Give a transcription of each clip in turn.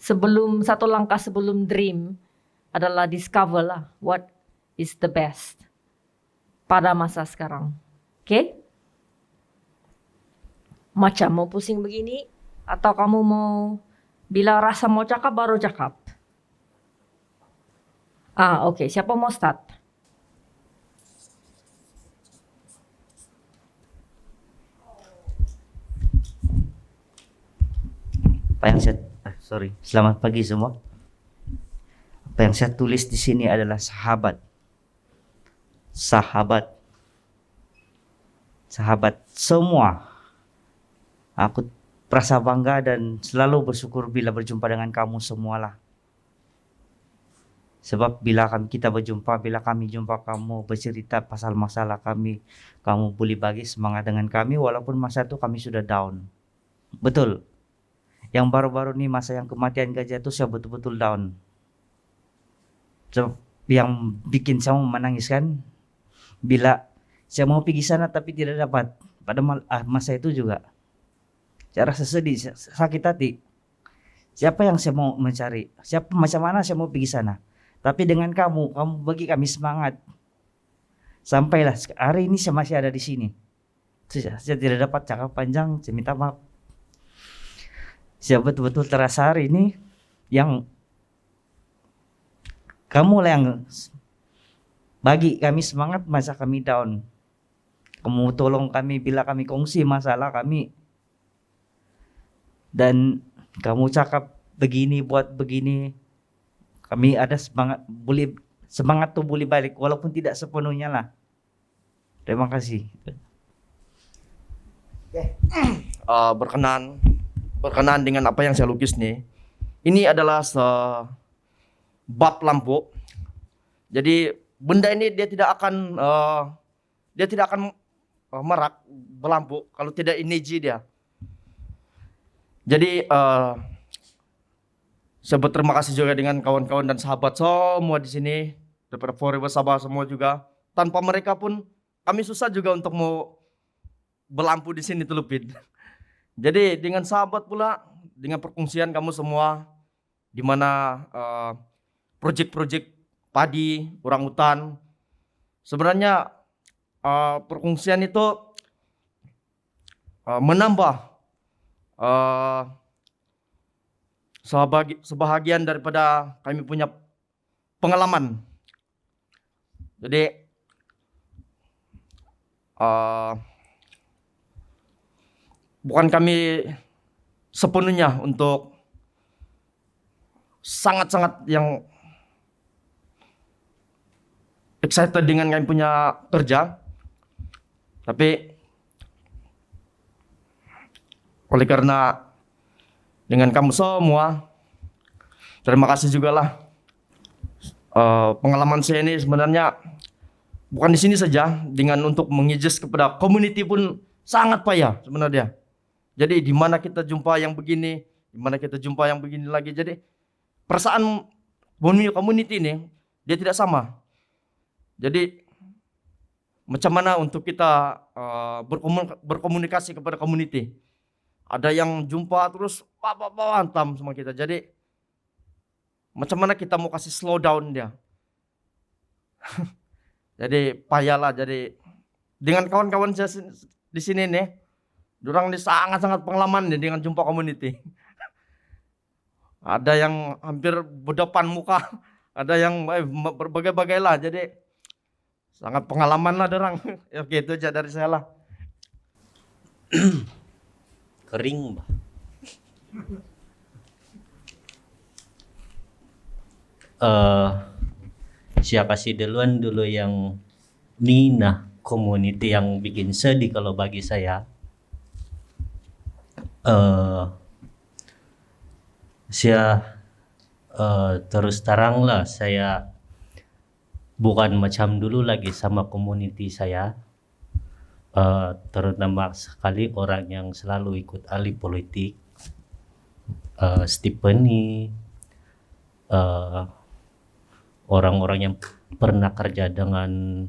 satu langkah sebelum dream adalah discover lah what is the best pada masa sekarang. Oke? Macam mau pusing begini atau kamu mau bila rasa mau cakap baru cakap? Oke. Siapa mau start? Selamat pagi semua. Apa yang saya tulis di sini adalah sahabat. Sahabat semua. Aku merasa bangga dan selalu bersyukur bila berjumpa dengan kamu semualah. Sebab bila kita berjumpa, bila kami jumpa kamu bercerita pasal masalah kami, kamu boleh bagi semangat dengan kami walaupun masa itu kami sudah down. Betul. Yang baru-baru ini masa yang kematian gajah itu saya betul-betul down. So, yang bikin saya menangis kan, bila saya mau pergi sana tapi tidak dapat. Pada masa itu juga saya rasa sedih, sakit hati. Siapa yang saya mau mencari? Macam mana saya mau pergi sana? Tapi dengan kamu bagi kami semangat. Sampailah hari ini saya masih ada di sini. Saya tidak dapat cakap panjang, saya minta maaf. Saya betul-betul terasa hari ini yang kamu lah yang bagi kami semangat masa kami down. Kamu tolong kami bila kami kongsi masalah kami. Dan kamu cakap begini, buat begini. Kami ada semangat tuh boleh balik walaupun tidak sepenuhnya lah. Terima kasih. Berkenaan dengan apa yang saya lukis nih. Ini adalah bab lampu. Jadi benda ini dia tidak akan merak berlampu kalau tidak energi dia. Jadi saya berterima kasih juga dengan kawan-kawan dan sahabat semua di sini daripada Forever Sabah semua juga. Tanpa mereka pun kami susah juga untuk mau berlampu di sini tuh Lupin. Jadi dengan sahabat pula, dengan perkongsian kamu semua, di mana proyek-proyek padi, orang hutan, sebenarnya perkongsian itu menambah sebahagian daripada kami punya pengalaman. Jadi bukan kami sepenuhnya untuk sangat-sangat yang excited dengan kami punya kerja. Tapi oleh karena dengan kamu semua, terima kasih juga lah. Pengalaman saya ini sebenarnya bukan di sini saja, dengan untuk mengijaz kepada community pun sangat payah sebenarnya. Jadi di mana kita jumpa yang begini, di mana kita jumpa yang begini lagi. Jadi perasaan community ini dia tidak sama. Jadi macam mana untuk kita berkomunikasi kepada community. Ada yang jumpa terus hantam sama kita. Jadi macam mana kita mau kasih slow down dia. Jadi payahlah. Jadi dengan kawan-kawan saya di sini nih, dorang ini sangat-sangat pengalaman nih dengan jumpa community. Ada yang hampir berdepan muka, ada yang berbagai-bagai lah. Jadi sangat pengalaman lah dorang. Oke, itu aja dari saya lah. Kering, Mbak. Siapa sih duluan dulu yang Nina community yang bikin sedih kalau bagi saya. Saya terus terang lah, saya bukan macam dulu lagi sama community saya. Terutama sekali orang yang selalu ikut ahli politik, Stephanie, orang-orang yang pernah kerja dengan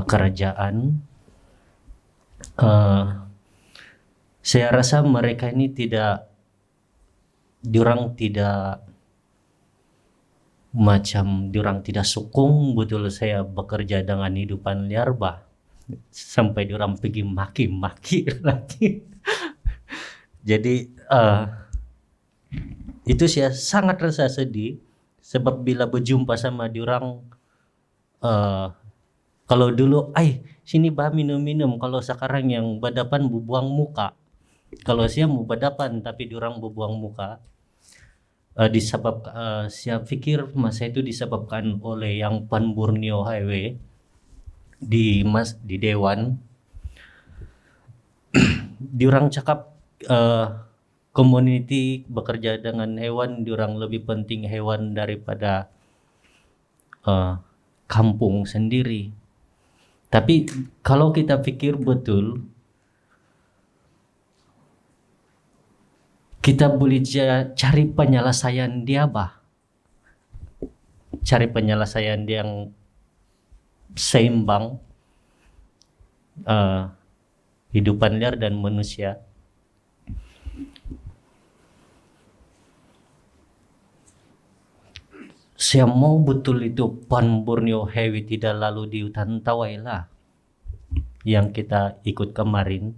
kerajaan. Saya rasa mereka ini tidak diorang tidak macam diorang tidak sukung betul saya bekerja dengan hidupan liar bah. Sampai diorang pergi maki-maki lagi. Jadi itu saya sangat rasa sedih sebab bila berjumpa sama diorang kalau dulu sini bah minum-minum, kalau sekarang yang berdepan bubuang muka. Kalau saya mau berdepan tapi diorang bubuang muka. Saya pikir masa itu disebabkan oleh yang Pan Borneo Highway di Dewan. Diorang cakap community bekerja dengan hewan, diorang lebih penting hewan daripada kampung sendiri. Tapi kalau kita pikir betul, kita boleh cari penyelesaian dia bah. Cari penyelesaian yang seimbang hidupan liar dan manusia. Saya mau betul itu Pan Borneo Highway tidak lalu di hutan Tawai lah yang kita ikut kemarin.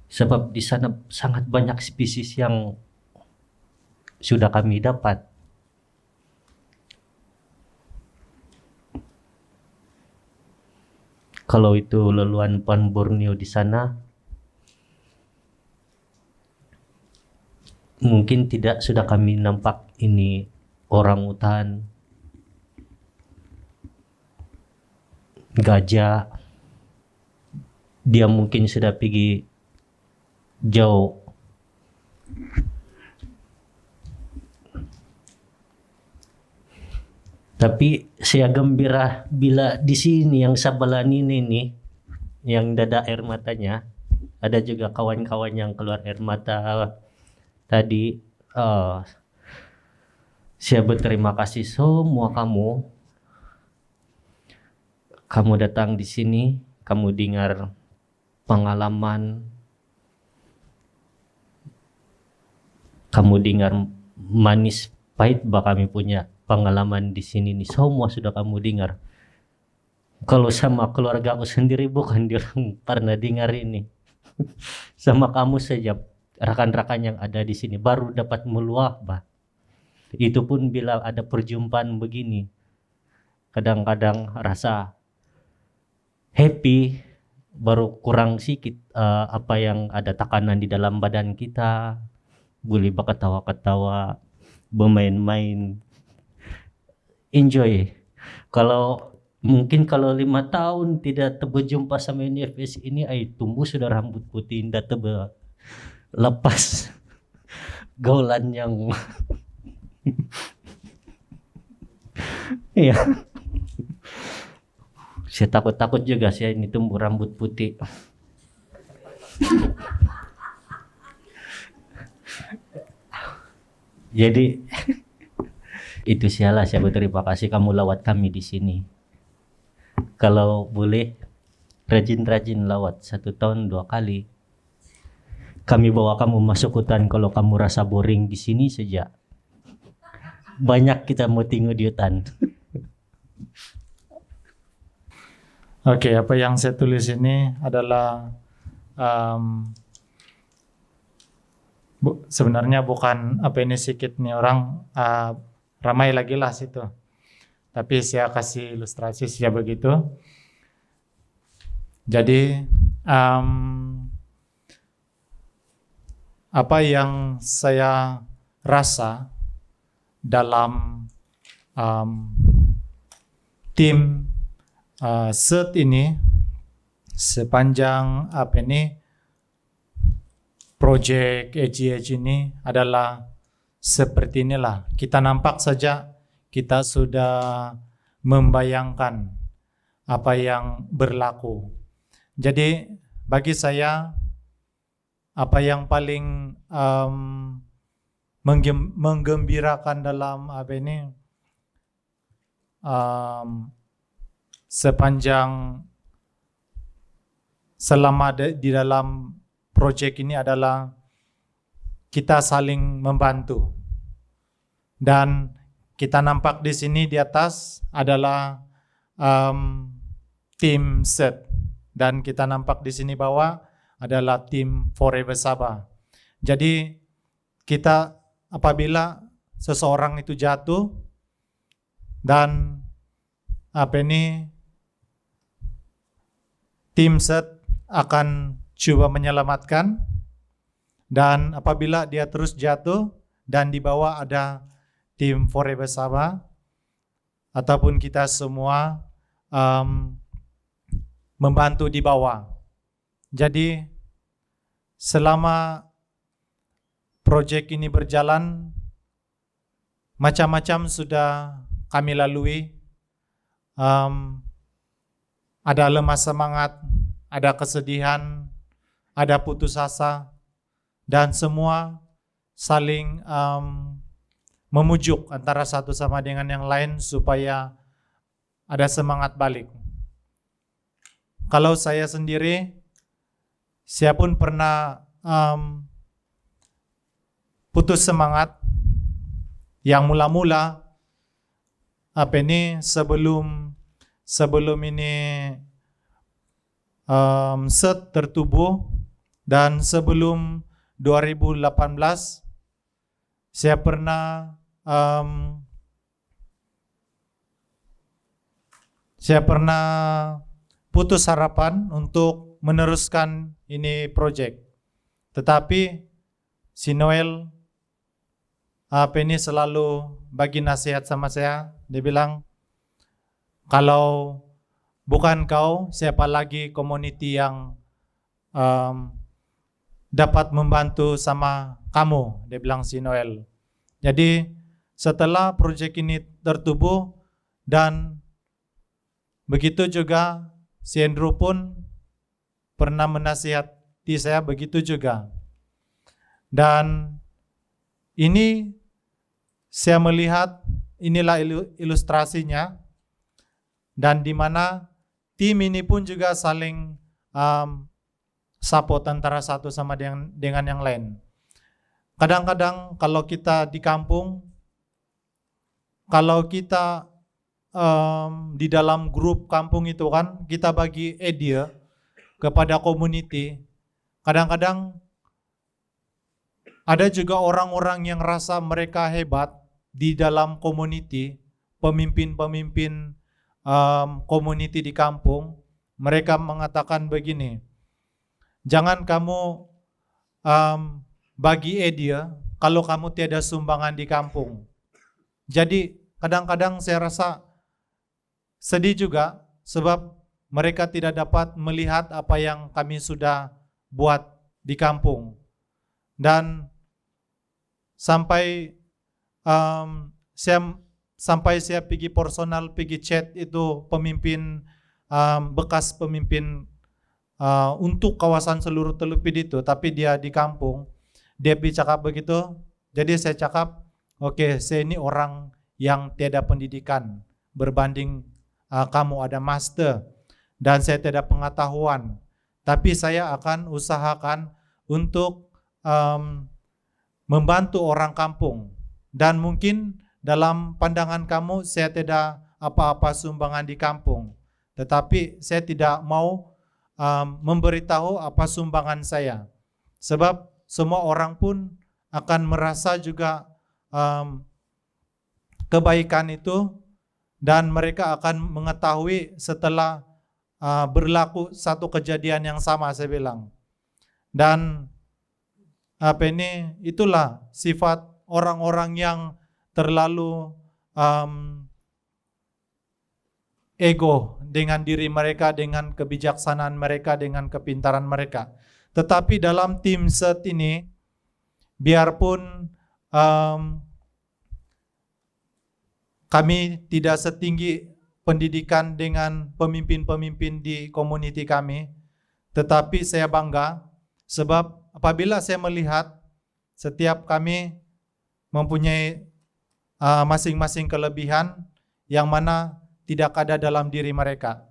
Sebab di sana sangat banyak spesies yang sudah kami dapat. Kalau itu leluan Pan Borneo di sana, mungkin tidak sudah kami nampak ini orang hutan, gajah, dia mungkin sudah pergi jauh. Tapi saya gembira bila di sini yang sebelah ini nih, yang dada air matanya, ada juga kawan-kawan yang keluar air mata tadi. Saya berterima kasih semua kamu datang di sini, kamu dengar pengalaman, kamu dengar manis pahit bah kami punya pengalaman di sini nih, semua sudah kamu dengar. Kalau sama keluarga aku sendiri bukan diorang pernah dengar ini. Sama kamu saja, rekan-rekan yang ada di sini baru dapat meluap bah. Itu pun bila ada perjumpaan begini, kadang-kadang rasa happy, baru kurang sedikit apa yang ada tekanan di dalam badan kita, boleh berketawa-ketawa, bermain-main, enjoy. Kalau 5 tahun tidak berjumpa sama NFS ini, tumbuh sudah rambut putih, indah tebal, lepas gaulan yang iya. Saya takut juga saya ini tumbuh rambut putih. Jadi itu sialah, saya berterima kasih kamu lawat kami di sini. Kalau boleh rajin-rajin lawat 1 tahun 2 kali. Kami bawa kamu masuk hutan kalau kamu rasa boring di sini saja. Banyak kita mau tinggal di hutan. Oke, apa yang saya tulis ini adalah sebenarnya bukan apa ini sedikit nih orang ramai lagi lah situ. Tapi saya kasih ilustrasi saja begitu. Jadi apa yang saya rasa dalam tim set ini sepanjang project AGH ini adalah seperti inilah. Kita nampak saja kita sudah membayangkan apa yang berlaku. Jadi bagi saya apa yang paling menggembirakan dalam selama di dalam proyek ini adalah kita saling membantu. Dan kita nampak di sini di atas adalah tim set, dan kita nampak di sini bawah adalah tim Forever Sabah. Jadi kita apabila seseorang itu jatuh dan tim set akan coba menyelamatkan, dan apabila dia terus jatuh dan di bawah ada tim Forever Sabah ataupun kita semua membantu di bawah. Jadi selama proyek ini berjalan, macam-macam sudah kami lalui. Ada lemah semangat, ada kesedihan, ada putus asa, dan semua saling memujuk antara satu sama dengan yang lain supaya ada semangat balik. Kalau saya sendiri, saya pun pernah putus semangat. Yang mula-mula sebelum ini set tertubuh, dan sebelum 2018 saya pernah putus harapan untuk meneruskan ini project. Tetapi si Noel selalu bagi nasihat sama saya. Dia bilang, kalau bukan kau, siapa lagi community yang dapat membantu sama kamu, dia bilang si Noel. Jadi setelah proyek ini tertubuh, dan begitu juga si Andrew pun pernah menasihati saya begitu juga. Dan ini saya melihat inilah ilustrasinya, dan di mana tim ini pun juga saling support antara satu sama dengan yang lain. Kadang-kadang kalau kita di kampung, kalau kita di dalam grup kampung itu kan, kita bagi idea kepada community. Kadang-kadang ada juga orang-orang yang rasa mereka hebat di dalam community, pemimpin-pemimpin community di kampung. Mereka mengatakan begini, jangan kamu bagi idea kalau kamu tiada sumbangan di kampung. Jadi kadang-kadang saya rasa sedih juga, sebab mereka tidak dapat melihat apa yang kami sudah buat di kampung. Dan sampai saya pergi personal, pergi chat itu pemimpin, bekas pemimpin untuk kawasan seluruh Telupit itu, tapi dia di kampung. Dia bercakap begitu, jadi saya cakap, oke, saya ini orang yang tiada pendidikan berbanding kamu ada master, dan saya tiada pengetahuan, tapi saya akan usahakan untuk membantu orang kampung. Dan mungkin dalam pandangan kamu saya tidak apa-apa sumbangan di kampung, tetapi saya tidak mau memberitahu apa sumbangan saya, sebab semua orang pun akan merasa juga kebaikan itu, dan mereka akan mengetahui setelah berlaku satu kejadian yang sama, saya bilang. Dan itulah sifat orang-orang yang terlalu ego dengan diri mereka, dengan kebijaksanaan mereka, dengan kepintaran mereka. Tetapi dalam tim set ini, biarpun kami tidak setinggi pendidikan dengan pemimpin-pemimpin di community kami, tetapi saya bangga sebab apabila saya melihat setiap kami mempunyai masing-masing kelebihan yang mana tidak ada dalam diri mereka.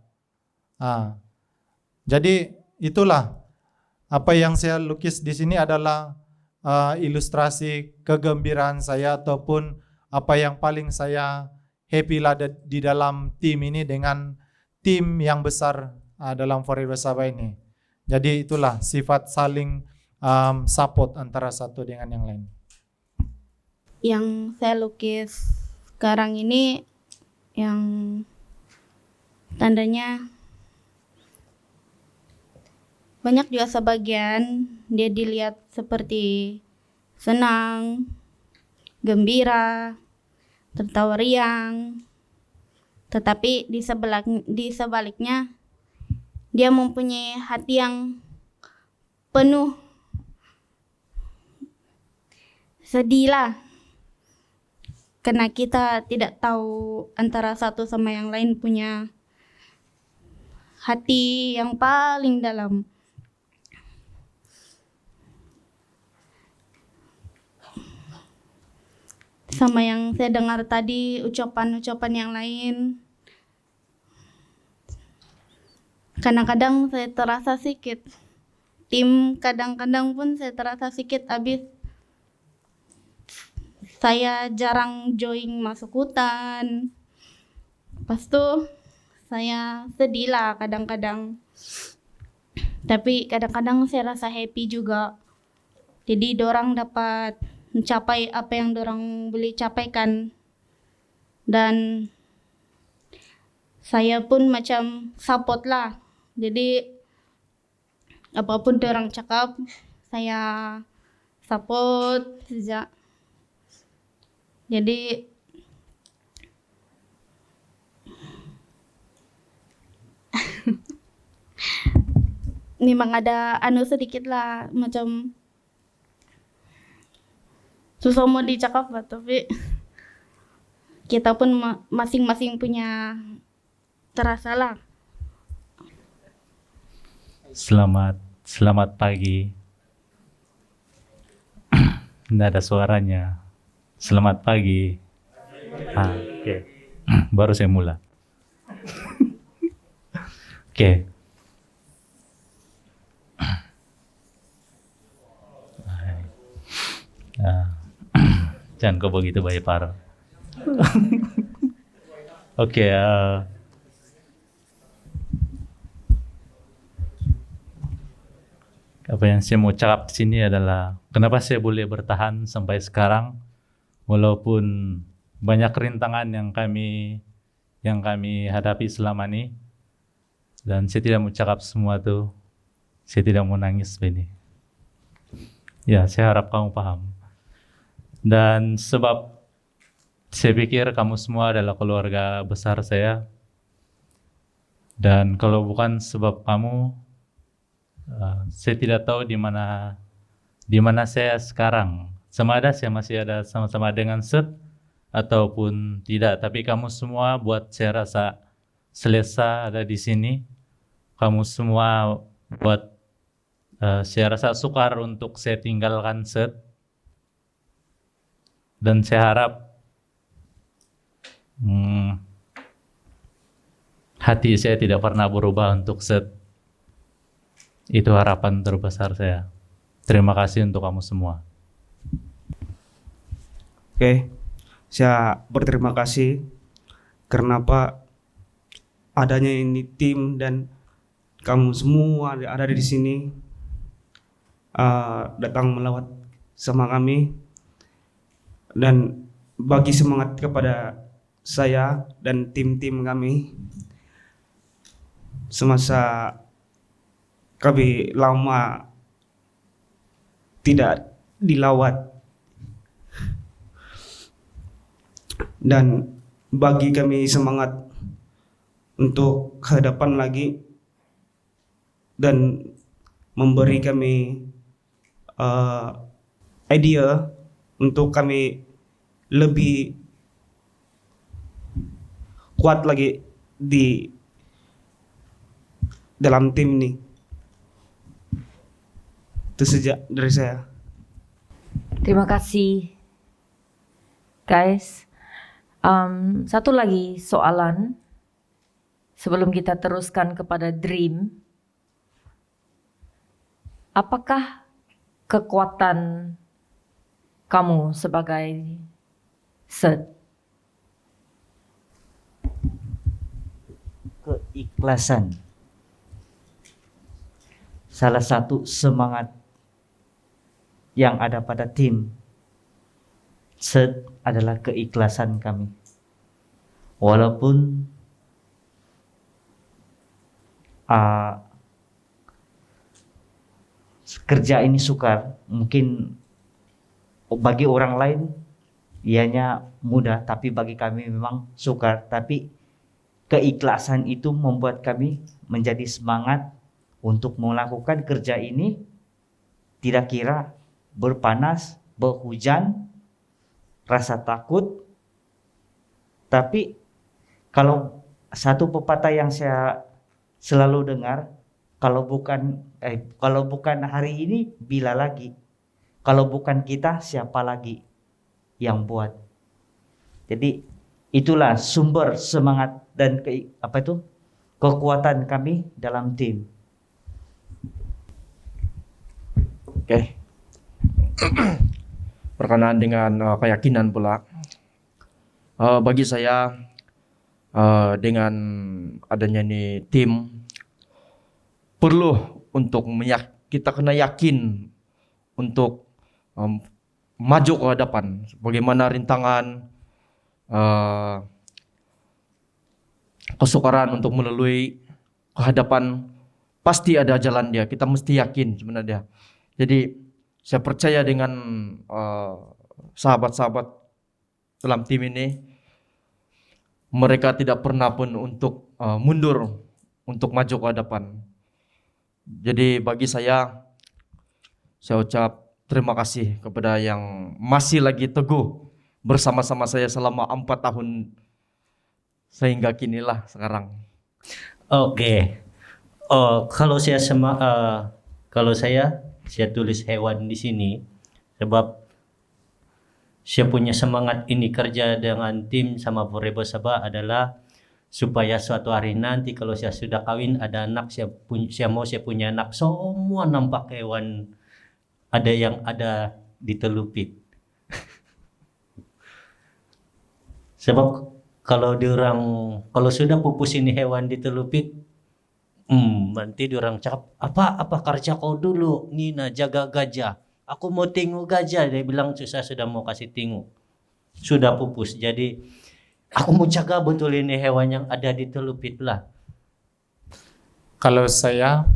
Jadi itulah apa yang saya lukis di sini adalah ilustrasi kegembiraan saya ataupun apa yang paling saya happy lah di dalam tim ini dengan tim yang besar dalam Forever Sabah ini. Jadi itulah sifat saling support antara satu dengan yang lain. Yang saya lukis sekarang ini yang tandanya banyak juga sebagian dia dilihat seperti senang, gembira, tertawa riang. Tetapi di sebaliknya dia mempunyai hati yang penuh sedih lah. Karena kita tidak tahu antara satu sama yang lain punya hati yang paling dalam. Sama yang saya dengar tadi, ucapan-ucapan yang lain. Kadang-kadang saya terasa sikit. Tim kadang-kadang pun saya terasa sikit habis. Saya jarang join masuk hutan. Lepas itu saya sedih lah kadang-kadang. Tapi kadang-kadang saya rasa happy juga. Jadi dorang dapat mencapai apa yang dorang boleh capaikan. Dan saya pun macam support lah. Jadi apapun dorang cakap, saya support saja. Jadi memang ada sedikit lah macam susah mau dicakap lah, tapi kita pun masing-masing punya terasa lah. Selamat pagi. Nggak ada suaranya. Selamat pagi. Oke. Baru saya mulai. Oke. Jangan kau begitu baik parah. Oke. Apa yang saya mau cakap di sini adalah kenapa saya boleh bertahan sampai sekarang walaupun banyak rintangan yang kami hadapi selama ini, dan saya tidak mau cakap semua tuh, saya tidak mau nangis begini. Ya, saya harap kamu paham. Dan sebab saya pikir kamu semua adalah keluarga besar saya, dan kalau bukan sebab kamu, saya tidak tahu di mana saya sekarang. Sama ada saya masih ada sama-sama dengan Seth ataupun tidak. Tapi kamu semua buat saya rasa selesa ada di sini. Kamu semua buat saya rasa sukar untuk saya tinggalkan Seth. Dan saya harap hati saya tidak pernah berubah untuk Seth. Itu harapan terbesar saya. Terima kasih untuk kamu semua. Oke, saya berterima kasih karena apa adanya ini tim dan kamu semua ada di sini datang melawat sama kami dan bagi semangat kepada saya dan tim-tim kami semasa kami lama tidak dilawat, dan bagi kami semangat untuk ke depan lagi dan memberi kami idea untuk kami lebih kuat lagi di dalam tim ini. Itu saja dari saya. Terima kasih, guys. Satu lagi soalan sebelum kita teruskan kepada dream. Apakah kekuatan kamu sebagai SED? Keikhlasan. Salah satu semangat yang ada pada tim SED adalah keikhlasan kami. Walaupun kerja ini sukar, mungkin bagi orang lain ianya mudah, tapi bagi kami memang sukar. Tapi keikhlasan itu membuat kami menjadi semangat untuk melakukan kerja ini, tidak kira berpanas, berhujan, rasa takut. Tapi kalau satu pepatah yang saya selalu dengar, kalau bukan hari ini, bila lagi? Kalau bukan kita, siapa lagi yang buat? Jadi itulah sumber semangat dan kekuatan kami dalam tim. Oke. Berkenaan dengan keyakinan pula, bagi saya dengan adanya ini tim, perlu untuk kita kena yakin untuk maju ke hadapan. Bagaimana rintangan, kesukaran untuk melalui ke hadapan, pasti ada jalan dia. Kita mesti yakin sebenarnya. Jadi saya percaya dengan sahabat-sahabat dalam tim ini, mereka tidak pernah pun untuk mundur untuk maju ke hadapan. Jadi bagi saya ucap terima kasih kepada yang masih lagi teguh bersama-sama saya selama 4 tahun sehingga kinilah sekarang. Oke. Kalau saya tulis hewan di sini sebab saya punya semangat ini kerja dengan tim sama Forever Sabah adalah supaya suatu hari nanti kalau saya sudah kawin ada anak, saya punya anak, semua nampak hewan ada yang ada di Telupit. Sebab kalau sudah pupus ini hewan di Telupit, nanti diorang cakap, apa kerja kau dulu, Nina jaga gajah. Aku mau tengok gajah. Dia bilang susah sudah mau kasih tengok. Sudah pupus. Jadi aku mau jaga betul ini hewan yang ada di Telupit lah. Kalau saya,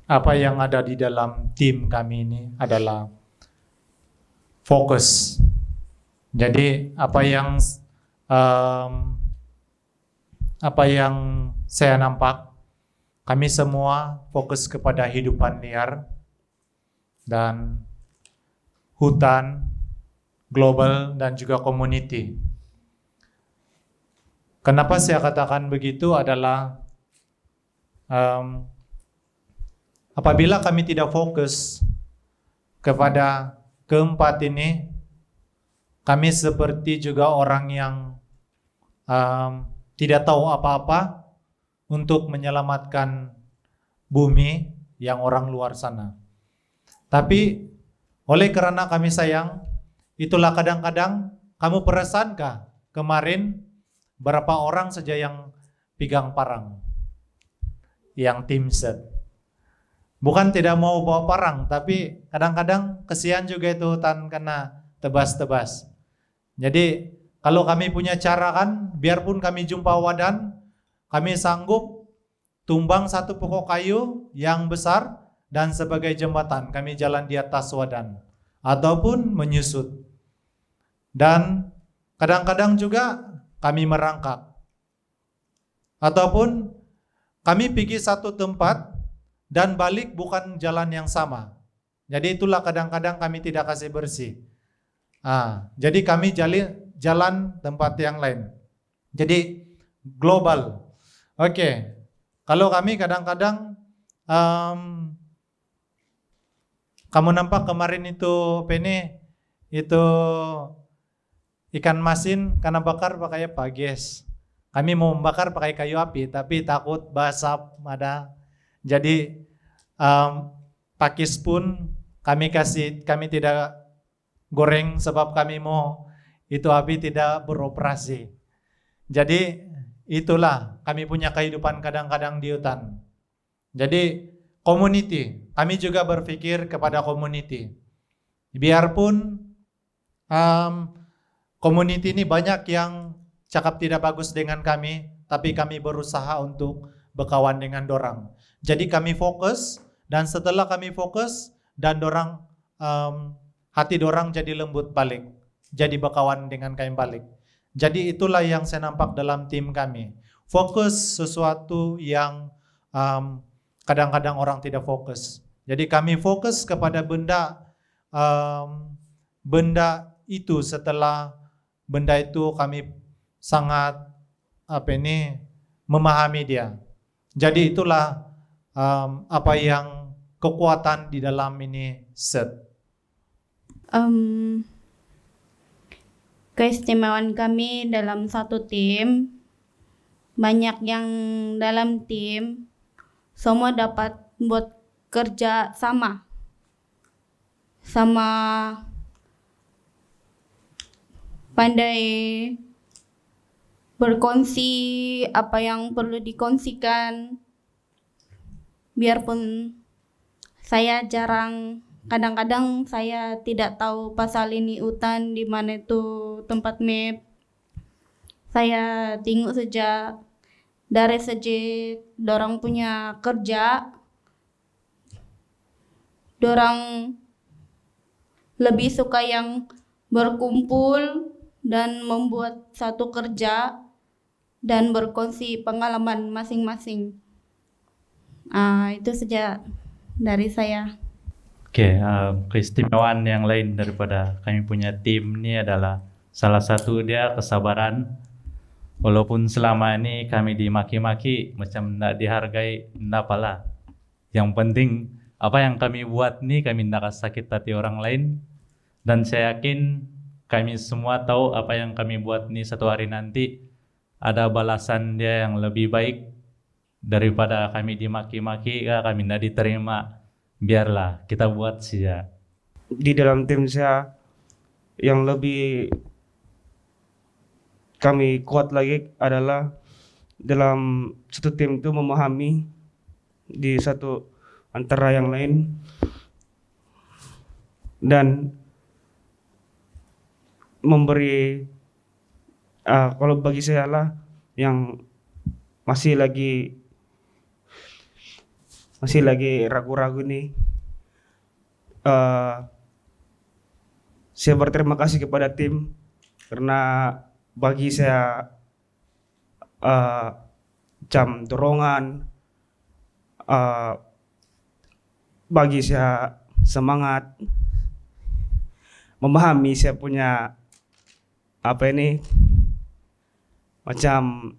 apa yang ada di dalam tim kami ini adalah fokus. Jadi apa yang saya nampak, kami semua fokus kepada hidupan liar dan hutan, global, dan juga community. Kenapa saya katakan begitu adalah apabila kami tidak fokus kepada keempat ini, kami seperti juga orang yang tidak tahu apa-apa untuk menyelamatkan bumi yang orang luar sana. Tapi oleh karena kami sayang, itulah kadang-kadang kamu perasankah kemarin berapa orang saja yang pegang parang, yang tim SED. Bukan tidak mau bawa parang, tapi kadang-kadang kesian juga itu hutan kena tebas-tebas. Jadi kalau kami punya cara kan, biarpun kami jumpa wadan, kami sanggup tumbang satu pokok kayu yang besar dan sebagai jembatan kami jalan di atas wadan ataupun menyusut. Dan kadang-kadang juga kami merangkak ataupun kami pergi satu tempat dan balik bukan jalan yang sama. Jadi itulah kadang-kadang kami tidak kasih bersih. Jadi kami jalan tempat yang lain. Jadi global. Oke. Kalau kami kadang-kadang kamu nampak kemarin itu itu ikan masin karena bakar pakai apa? Gas. Kami mau membakar pakai kayu api, tapi takut basah ada. Jadi pakis pun kami tidak goreng sebab kami mau itu api tidak beroperasi. Jadi itulah kami punya kehidupan kadang-kadang di hutan. Jadi community, kami juga berpikir kepada community. Biarpun community ini banyak yang cakap tidak bagus dengan kami, tapi kami berusaha untuk berkawan dengan dorang. Jadi kami fokus, dan setelah kami fokus dan dorang hati dorang jadi lembut balik, jadi berkawan dengan kami balik. Jadi itulah yang saya nampak dalam tim kami. Fokus sesuatu yang kadang-kadang orang tidak fokus. Jadi kami fokus kepada benda itu. Setelah benda itu kami sangat memahami dia. Jadi itulah apa yang kekuatan di dalam ini set. Keistimewaan kami dalam satu tim, banyak yang dalam tim semua dapat buat kerja sama pandai berkongsi apa yang perlu dikongsikan. Biarpun saya kadang-kadang saya tidak tahu pasal ini hutan, di mana itu tempat map. Saya tengok saja dari segi dorang punya kerja, dorang lebih suka yang berkumpul dan membuat satu kerja dan berkongsi pengalaman masing-masing. Itu saja dari saya. Oke, keistimewaan yang lain daripada kami punya tim ini adalah salah satu dia kesabaran. Walaupun selama ini kami dimaki-maki, macam tidak dihargai, tidak apalah. Yang penting apa yang kami buat nih, kami tidak sakit hati orang lain. Dan saya yakin kami semua tahu apa yang kami buat nih satu hari nanti ada balasan dia yang lebih baik daripada kami dimaki-maki, kami tidak diterima. Biarlah kita buat saja. Di dalam tim saya yang lebih kami kuat lagi adalah dalam satu tim itu memahami di satu antara yang lain, dan memberi kalau bagi saya lah yang masih lagi ragu-ragu nih, saya berterima kasih kepada tim karena bagi saya jam dorongan, bagi saya semangat, memahami saya punya macam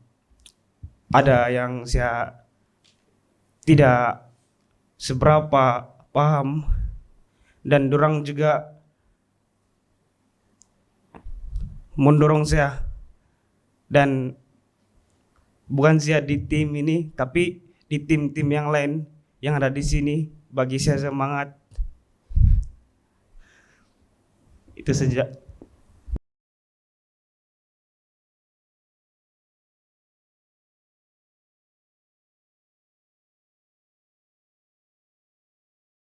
ada yang saya tidak seberapa paham, dan dorang juga mendorong saya, dan bukan saya di tim ini tapi di tim-tim yang lain yang ada di sini bagi saya semangat. Itu saja.